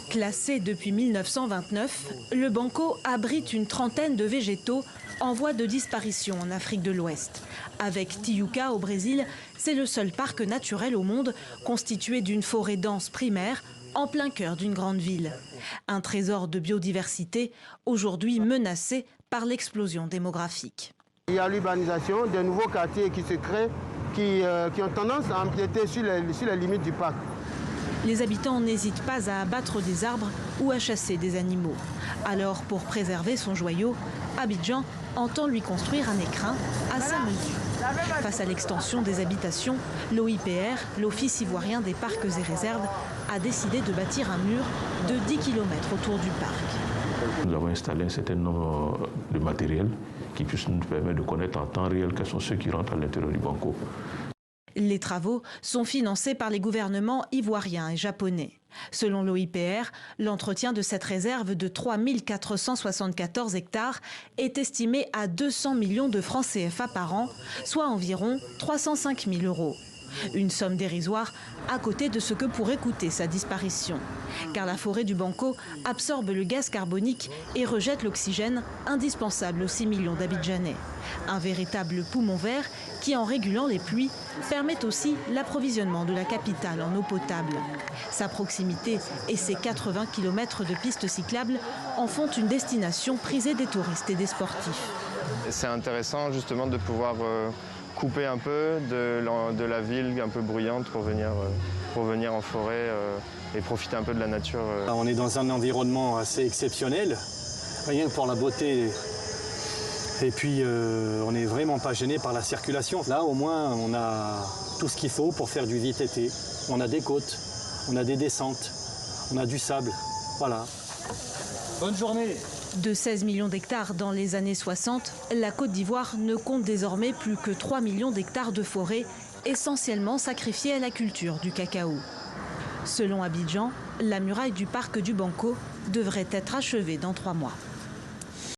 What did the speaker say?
Classé depuis 1929, le Banco abrite une trentaine de végétaux en voie de disparition en Afrique de l'Ouest. Avec Tijuca au Brésil, c'est le seul parc naturel au monde constitué d'une forêt dense primaire en plein cœur d'une grande ville. Un trésor de biodiversité aujourd'hui menacé par l'explosion démographique. Il y a l'urbanisation, des nouveaux quartiers qui se créent, qui ont tendance à empiéter sur les limites du parc. Les habitants n'hésitent pas à abattre des arbres ou à chasser des animaux. Alors, pour préserver son joyau, Abidjan entend lui construire un écrin à sa mesure. Face à l'extension des habitations, l'OIPR, l'Office ivoirien des parcs et réserves, a décidé de bâtir un mur de 10 km autour du parc. Nous avons installé un certain nombre de matériel qui puisse nous permettre de connaître en temps réel quels sont ceux qui rentrent à l'intérieur du Banco. Les travaux sont financés par les gouvernements ivoiriens et japonais. Selon l'OIPR, l'entretien de cette réserve de 3 474 hectares est estimé à 200 millions de francs CFA par an, soit environ 305 000 €. Une somme dérisoire à côté de ce que pourrait coûter sa disparition. Car la forêt du Banco absorbe le gaz carbonique et rejette l'oxygène indispensable aux 6 millions d'Abidjanais. Un véritable poumon vert qui, en régulant les pluies, permet aussi l'approvisionnement de la capitale en eau potable. Sa proximité et ses 80 km de pistes cyclables en font une destination prisée des touristes et des sportifs. C'est intéressant justement de pouvoir couper un peu de la ville un peu bruyante pour venir en forêt et profiter un peu de la nature. On est dans un environnement assez exceptionnel, rien que pour la beauté. Et puis on n'est vraiment pas gêné par la circulation. Là au moins on a tout ce qu'il faut pour faire du VTT. On a des côtes, on a des descentes, on a du sable. Voilà. Bonne journée. De 16 millions d'hectares dans les années 60, la Côte d'Ivoire ne compte désormais plus que 3 millions d'hectares de forêt, essentiellement sacrifiés à la culture du cacao. Selon Abidjan, la muraille du parc du Banco devrait être achevée dans 3 mois.